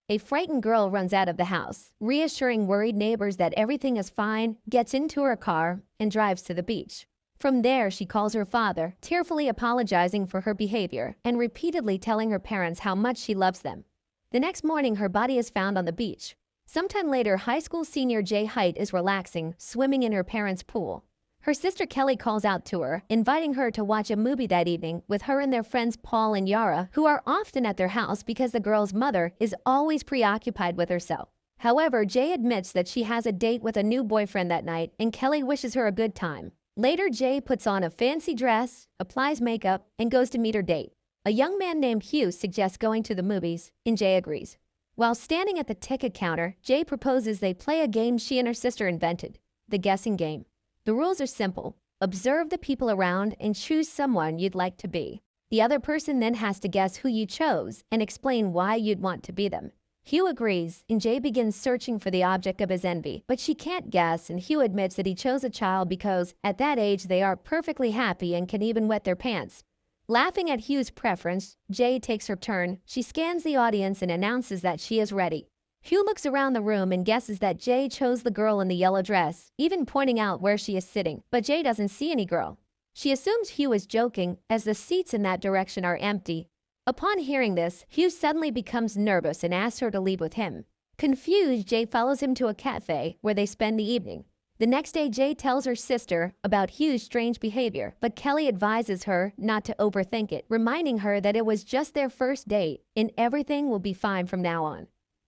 A frightened girl runs out of the house, reassuring worried neighbors that everything is fine, gets into her car, and drives to the beach. From there, she calls her father, tearfully apologizing for her behavior and repeatedly telling her parents how much she loves them. The next morning, her body is found on the beach. Sometime later, high school senior Jay Height is relaxing, swimming in her parents' pool. Her sister Kelly calls out to her, inviting her to watch a movie that evening with her and their friends Paul and Yara, who are often at their house because the girl's mother is always preoccupied with herself. However, Jay admits that she has a date with a new boyfriend that night, and Kelly wishes her a good time. Later, Jay puts on a fancy dress, applies makeup, and goes to meet her date. A young man named Hugh suggests going to the movies, and Jay agrees. While standing at the ticket counter, Jay proposes they play a game she and her sister invented, the guessing game. The rules are simple. Observe the people around and choose someone you'd like to be. The other person then has to guess who you chose and explain why you'd want to be them. Hugh agrees, and Jay begins searching for the object of his envy, but she can't guess, and Hugh admits that he chose a child because, at that age, they are perfectly happy and can even wet their pants. Laughing at Hugh's preference, Jay takes her turn. She scans the audience and announces that she is ready. Hugh looks around the room and guesses that Jay chose the girl in the yellow dress, even pointing out where she is sitting, but Jay doesn't see any girl. She assumes Hugh is joking, as the seats in that direction are empty. Upon hearing this, Hugh suddenly becomes nervous and asks her to leave with him. Confused, Jay follows him to a cafe where they spend the evening. The next day, Jay tells her sister about Hugh's strange behavior, but Kelly advises her not to overthink it, reminding her that it was just their first date and everything will be fine from now on.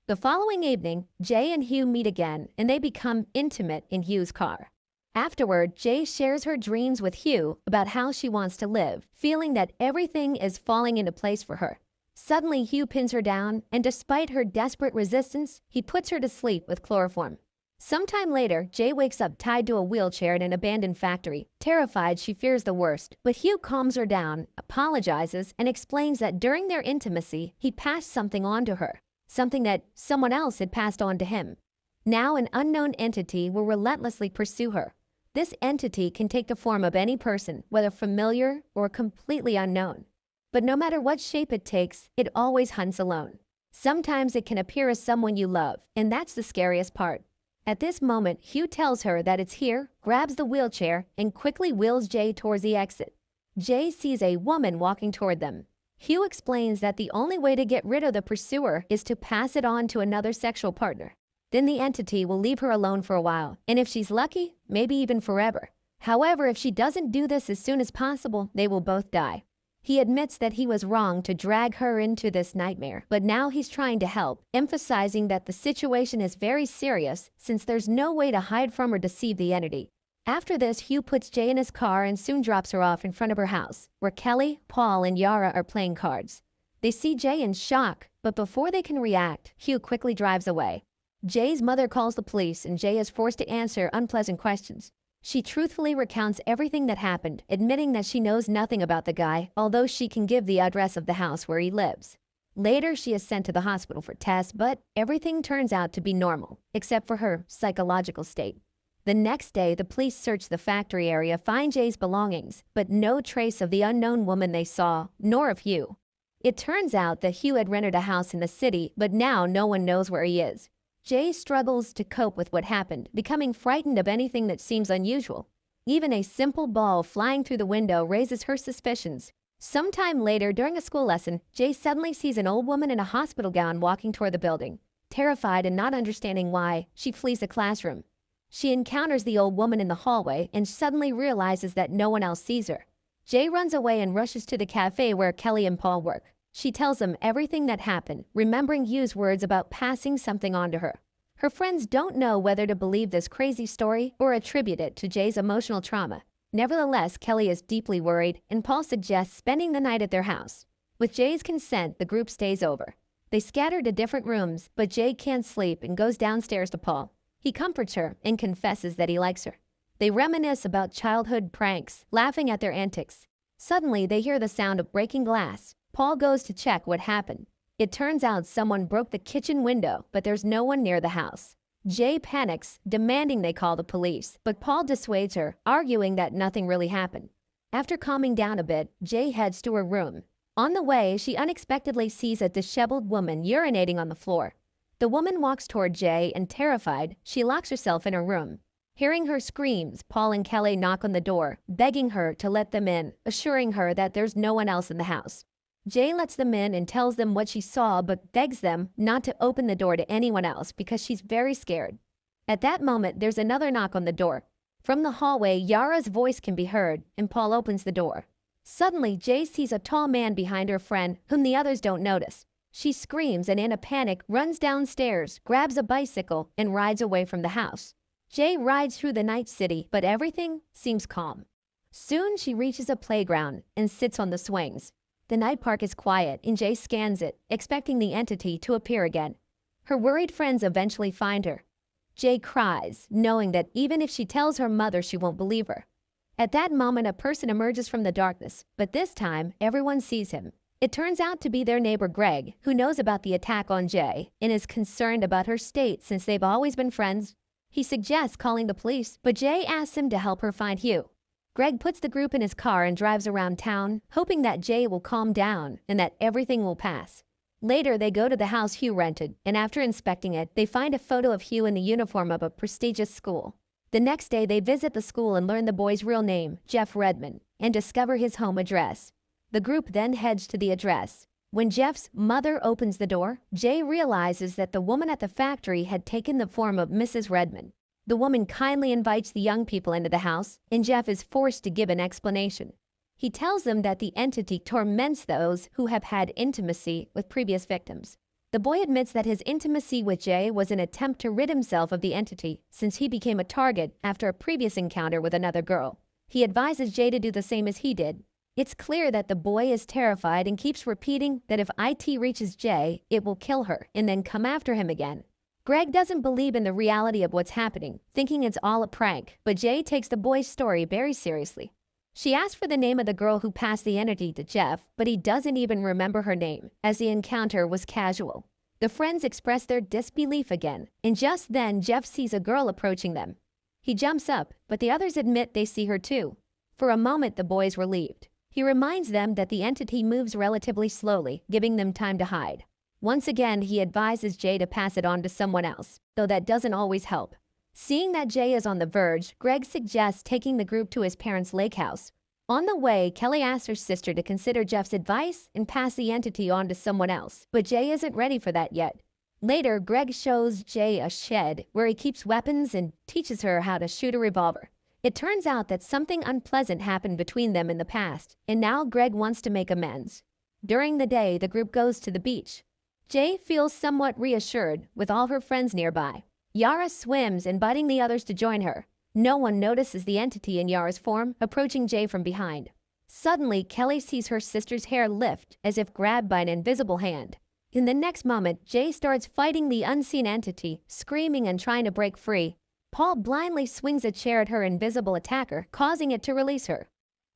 The following evening, Jay and Hugh meet again, and they become intimate in Hugh's car. Afterward, Jay shares her dreams with Hugh about how she wants to live, feeling that everything is falling into place for her. Suddenly, Hugh pins her down, and despite her desperate resistance, he puts her to sleep with chloroform. Sometime later, Jay wakes up tied to a wheelchair in an abandoned factory. Terrified, she fears the worst, but Hugh calms her down, apologizes, and explains that during their intimacy, he passed something on to her, something that someone else had passed on to him. Now an unknown entity will relentlessly pursue her. This entity can take the form of any person, whether familiar or completely unknown. But no matter what shape it takes, it always hunts alone. Sometimes it can appear as someone you love, and that's the scariest part. At this moment, Hugh tells her that it's here, grabs the wheelchair, and quickly wheels Jay towards the exit. Jay sees a woman walking toward them. Hugh explains that the only way to get rid of the pursuer is to pass it on to another sexual partner. Then the entity will leave her alone for a while, and if she's lucky, maybe even forever. However, if she doesn't do this as soon as possible, they will both die. He admits that he was wrong to drag her into this nightmare, but now he's trying to help, emphasizing that the situation is very serious since there's no way to hide from or deceive the entity. After this, Hugh puts Jay in his car and soon drops her off in front of her house, where Kelly, Paul, and Yara are playing cards. They see Jay in shock, but before they can react, Hugh quickly drives away. Jay's mother calls the police, and Jay is forced to answer unpleasant questions. She truthfully recounts everything that happened, admitting that she knows nothing about the guy, although she can give the address of the house where he lives. Later, she is sent to the hospital for tests, but everything turns out to be normal, except for her psychological state. The next day, the police search the factory area, find Jay's belongings, but no trace of the unknown woman they saw, nor of Hugh. It turns out that Hugh had rented a house in the city, but now no one knows where he is. Jay struggles to cope with what happened, becoming frightened of anything that seems unusual. Even a simple ball flying through the window raises her suspicions. Sometime later, during a school lesson, Jay suddenly sees an old woman in a hospital gown walking toward the building. Terrified and not understanding why, she flees the classroom. She encounters the old woman in the hallway and suddenly realizes that no one else sees her. Jay runs away and rushes to the cafe where Kelly and Paul work. She tells them everything that happened, remembering Hugh's words about passing something on to her. Her friends don't know whether to believe this crazy story or attribute it to Jay's emotional trauma. Nevertheless, Kelly is deeply worried, and Paul suggests spending the night at their house. With Jay's consent, the group stays over. They scatter to different rooms, but Jay can't sleep and goes downstairs to Paul. He comforts her and confesses that he likes her. They reminisce about childhood pranks, laughing at their antics. Suddenly, they hear the sound of breaking glass. Paul goes to check what happened. It turns out someone broke the kitchen window, but there's no one near the house. Jay panics, demanding they call the police, but Paul dissuades her, arguing that nothing really happened. After calming down a bit, Jay heads to her room. On the way, she unexpectedly sees a disheveled woman urinating on the floor. The woman walks toward Jay and, terrified, she locks herself in her room. Hearing her screams, Paul and Kelly knock on the door, begging her to let them in, assuring her that there's no one else in the house. Jay lets them in and tells them what she saw but begs them not to open the door to anyone else because she's very scared. At that moment, there's another knock on the door. From the hallway, Yara's voice can be heard, and Paul opens the door. Suddenly, Jay sees a tall man behind her friend, whom the others don't notice. She screams and in a panic runs downstairs, grabs a bicycle, and rides away from the house. Jay rides through the night city, but everything seems calm. Soon she reaches a playground and sits on the swings. The night park is quiet and Jay scans it, expecting the entity to appear again. Her worried friends eventually find her. Jay cries, knowing that even if she tells her mother, she won't believe her. At that moment, a person emerges from the darkness, but this time, everyone sees him. It turns out to be their neighbor Greg, who knows about the attack on Jay and is concerned about her state since they've always been friends. He suggests calling the police, but Jay asks him to help her find Hugh. Greg puts the group in his car and drives around town, hoping that Jay will calm down and that everything will pass. Later, they go to the house Hugh rented, and after inspecting it, they find a photo of Hugh in the uniform of a prestigious school. The next day, they visit the school and learn the boy's real name, Jeff Redmond, and discover his home address. The group then heads to the address. When Jeff's mother opens the door, Jay realizes that the woman at the factory had taken the form of Mrs. Redmond. The woman kindly invites the young people into the house, and Jeff is forced to give an explanation. He tells them that the entity torments those who have had intimacy with previous victims. The boy admits that his intimacy with Jay was an attempt to rid himself of the entity since he became a target after a previous encounter with another girl. He advises Jay to do the same as he did. It's clear that the boy is terrified and keeps repeating that if IT reaches Jay, it will kill her and then come after him again. Greg doesn't believe in the reality of what's happening, thinking it's all a prank, but Jay takes the boy's story very seriously. She asks for the name of the girl who passed the entity to Jeff, but he doesn't even remember her name, as the encounter was casual. The friends express their disbelief again, and just then Jeff sees a girl approaching them. He jumps up, but the others admit they see her too. For a moment, the boy's relieved. He reminds them that the entity moves relatively slowly, giving them time to hide. Once again, he advises Jay to pass it on to someone else, though that doesn't always help. Seeing that Jay is on the verge, Greg suggests taking the group to his parents' lake house. On the way, Kelly asks her sister to consider Jeff's advice and pass the entity on to someone else, but Jay isn't ready for that yet. Later, Greg shows Jay a shed where he keeps weapons and teaches her how to shoot a revolver. It turns out that something unpleasant happened between them in the past, and now Greg wants to make amends. During the day, the group goes to the beach. Jay feels somewhat reassured with all her friends nearby. Yara swims, inviting the others to join her. No one notices the entity in Yara's form approaching Jay from behind. Suddenly, Kelly sees her sister's hair lift as if grabbed by an invisible hand. In the next moment, Jay starts fighting the unseen entity, screaming and trying to break free. Paul blindly swings a chair at her invisible attacker, causing it to release her.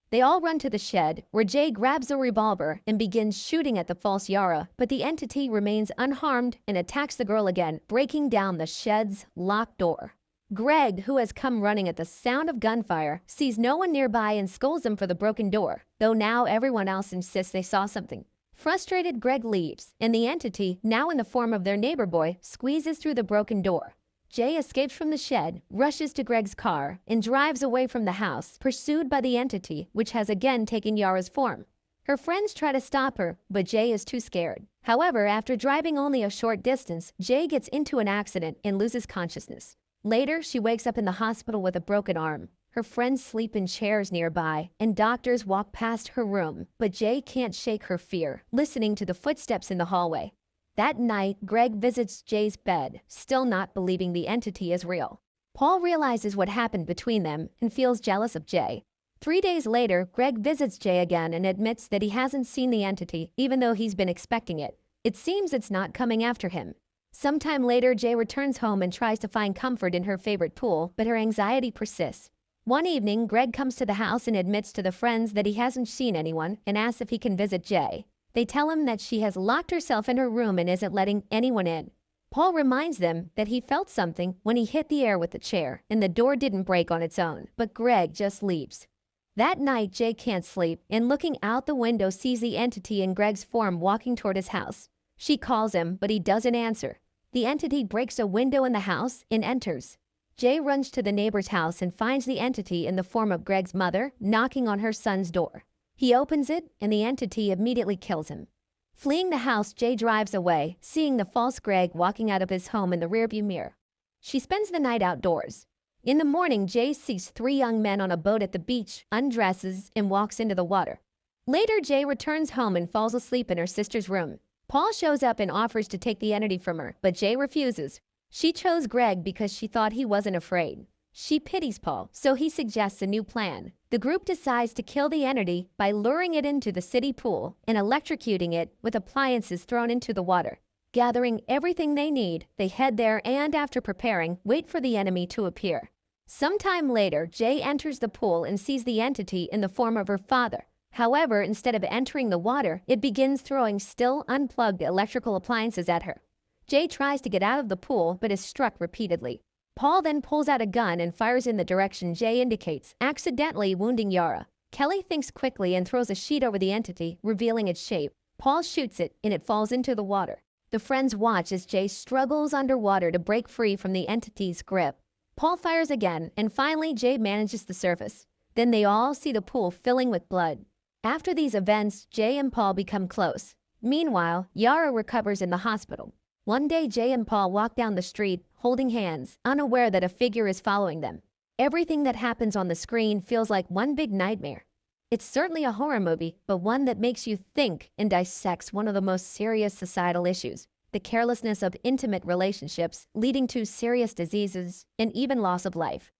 They all run to the shed, where Jay grabs a revolver and begins shooting at the false Yara, but the entity remains unharmed and attacks the girl again, breaking down the shed's locked door. Greg, who has come running at the sound of gunfire, sees no one nearby and scolds them for the broken door, though now everyone else insists they saw something. Frustrated, Greg leaves, and the entity, now in the form of their neighbor boy, squeezes through the broken door. Jay escapes from the shed, rushes to Greg's car, and drives away from the house, pursued by the entity, which has again taken Yara's form. Her friends try to stop her, but Jay is too scared. However, after driving only a short distance, Jay gets into an accident and loses consciousness. Later, she wakes up in the hospital with a broken arm. Her friends sleep in chairs nearby, and doctors walk past her room, but Jay can't shake her fear, listening to the footsteps in the hallway. That night, Greg visits Jay's bed, still not believing the entity is real. Paul realizes what happened between them and feels jealous of Jay. 3 days later, Greg visits Jay again and admits that he hasn't seen the entity, even though he's been expecting it. It seems it's not coming after him. Sometime later, Jay returns home and tries to find comfort in her favorite pool, but her anxiety persists. One evening, Greg comes to the house and admits to the friends that he hasn't seen anyone and asks if he can visit Jay. They tell him that she has locked herself in her room and isn't letting anyone in. Paul reminds them that he felt something when he hit the air with the chair, and the door didn't break on its own, but Greg just leaves. That night, Jay can't sleep, and looking out the window sees the entity in Greg's form walking toward his house. She calls him, but he doesn't answer. the entity breaks a window in the house and enters. Jay runs to the neighbor's house and finds the entity in the form of Greg's mother knocking on her son's door. He opens it and the entity immediately kills him. Fleeing the house, Jay drives away, seeing the false Greg walking out of his home in the rearview mirror. She spends the night outdoors. In the morning, Jay sees 3 young men on a boat at the beach, undresses, and walks into the water. Later, Jay returns home and falls asleep in her sister's room. Paul shows up and offers to take the entity from her, but Jay refuses. She chose Greg because she thought he wasn't afraid. She pities Paul, so he suggests a new plan. The group decides to kill the entity by luring it into the city pool and electrocuting it with appliances thrown into the water. Gathering everything they need, they head there and, after preparing, wait for the enemy to appear. Sometime later, Jay enters the pool and sees the entity in the form of her father. However, instead of entering the water, it begins throwing still unplugged electrical appliances at her. Jay tries to get out of the pool but is struck repeatedly. Paul then pulls out a gun and fires in the direction Jay indicates, accidentally wounding Yara. Kelly thinks quickly and throws a sheet over the entity, revealing its shape. Paul shoots it and it falls into the water. The friends watch as Jay struggles underwater to break free from the entity's grip. Paul fires again, and finally Jay manages to surface. Then they all see the pool filling with blood. After these events, Jay and Paul become close. Meanwhile, Yara recovers in the hospital. One day, Jay and Paul walk down the street, holding hands, unaware that a figure is following them. Everything that happens on the screen feels like one big nightmare. It's certainly a horror movie, but one that makes you think and dissects one of the most serious societal issues: the carelessness of intimate relationships leading to serious diseases and even loss of life.